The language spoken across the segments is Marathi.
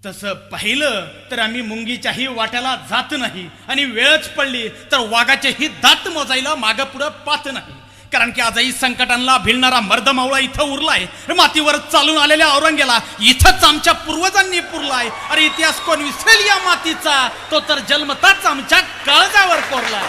तसं पाहिलं तर आम्ही मुंगीच्याही वाट्याला जात नाही आणि वेळच पडली तर वाघाचेही दात मोजायला मागं पुढं पाहत नाही. कारण की आजही संकटांना भिडणारा मर्दमावळा इथं उरलाय. मातीवर चालून आलेल्या औरंग्याला इथंच आमच्या पूर्वजांनी पुरलाय. अरे इतिहास कोण विसरेल या मातीचा, तो तर जन्मताच आमच्या काळजावर कोरलाय.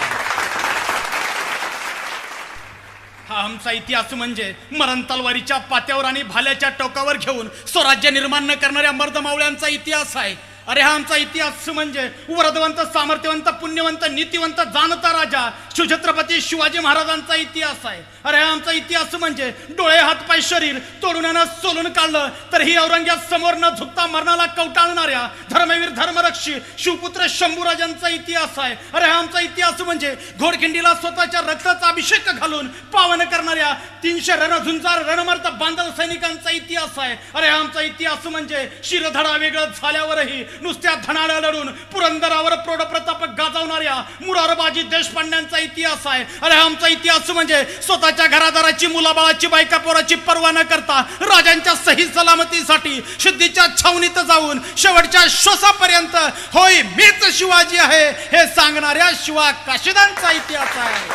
हा आमचा इतिहास म्हणजे मरण तलवारीच्या पात्यावर आणि भाल्याच्या टोकावर घेऊन स्वराज्य निर्माण न करणाऱ्या मर्दमावळ्यांचा इतिहास आहे. अरे हा आमचा इतिहास म्हणजे वरदवंत, सामर्थ्यवंत, पुण्यवंत, नीतिवंत, जाणता राजा शिवछत्रपती शिवाजी महाराजांचा इतिहास आहे. अरे हा आमचा इतिहास म्हणजे डोळे, हातपाय, शरीर तोडून सोलून काढलं तर ही औरंग्या समोर न झुकता मरणाला कवटाळणाऱ्या धर्मवीर, धर्मरक्षी शिवपुत्र शंभूराजांचा इतिहास आहे. अरे हा आमचा इतिहास म्हणजे घोडखिंडीला स्वतःच्या रक्ताचा अभिषेक घालून पावन करणाऱ्या 300 रणझुंजार रणमर्द बांधल सैनिकांचा इतिहास आहे. अरे हा आमचा इतिहास म्हणजे शिरधडा वेगळं झाल्यावरही नुसत्या धनाड्या लढून पुरंदरावर प्रौढप्रताप गाजवणाऱ्या मुरारबाजी देशपांड्यांचा इतिहास आहे. अरे आमचा इतिहास म्हणजे स्वतःच्या घरादाराची, मुलाबाळाची, बायका पोराची पर्वा न करता राजांच्या सही सलामतीसाठी सिद्धीच्या छावणीत जाऊन शेवटच्या श्वासापर्यंत होय मीच शिवाजी आहे हे सांगणाऱ्या शिवा काशीदांचा इतिहास आहे.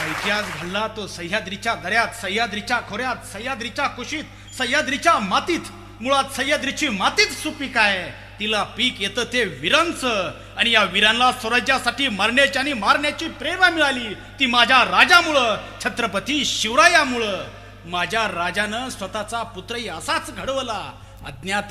इतिहास घडला तो सह्याद्रीच्या दऱ्यात, सह्याद्रीच्या खोऱ्यात, सह्याद्रीच्या कुशीत, सह्याद्रीच्या मातीत. मुळात सह्याद्रीची मातीच सुपीक आहे. तिला पीक येतं ते वीरांचं. आणि या वीरांना स्वराज्यासाठी मरण्याची आणि मारण्याची प्रेरणा मिळाली ती माझ्या राजामुळं, छत्रपती शिवरायामुळं. माझ्या राजानं स्वतःचा पुत्रही असाच घडवला. अज्ञात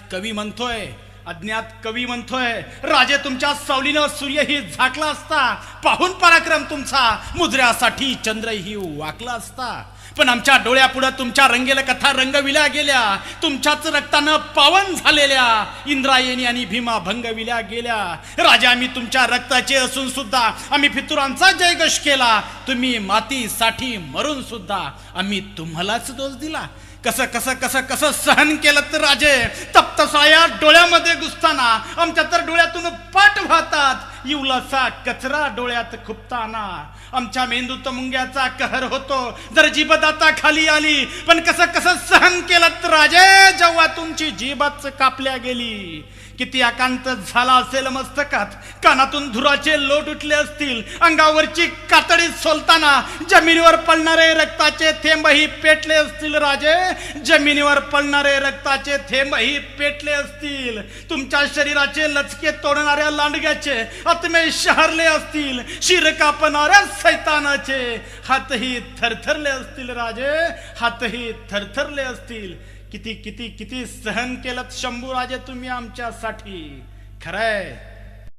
कवी म्हणतोय राजे तुमच्या सावलीनं सूर्यही झाकला असता, पाहून पराक्रम तुमचा मुजऱ्यासाठी चंद्रही वाकला असता. पण आमच्या डोळ्यापुढं तुमच्या रंगेल कथा रंगविल्या गेल्या. तुमच्याच रक्तानं पावन झालेल्या इंद्रायणी आणि भीमा भंगविल्या गेल्या. राजा आम्ही तुमच्या रक्ताचे असून सुद्धा आम्ही फितुरांचा जयघोष केला. तुम्ही मातीसाठी मरून सुद्धा आम्ही तुम्हालाच दोष दिला. कसं कसं कसं कसं सहन केलं तर राजे, तप्त साया डोळ्यामध्ये घुसताना आमच्या तर डोळ्यातून पाट वाहतात. इवलासा कचरा डोळ्यात खुपताना आमच्या मेंदूत मुंग्याचा कहर होतो जर जीभ दाता खाली आली. पण कसं कसं सहन केलं तर राजे, जेव्हा तुमची जीभच कापल्या गेली. किती आकांत झाला असेल मस्तकात, कानातून धुराचे लोट उठले असतील. अंगावरची कातडी सोलताना जमिनीवर पडणारे रक्ताचे थेंबही पेटले असतील राजे, जमिनीवर पडणारे रक्ताचे थेंबही पेटले असतील. तुमच्या शरीराचे लचके तोडणाऱ्या लांडग्याचे आत्मे शहरले असतील. शिर कापणाऱ्या सैतानाचे हातही थरथरले असतील राजे, हातही थरथरले असतील. किती किती किती सहन केलं शंभूराजे तुम्ही आमच्यासाठी. खरंय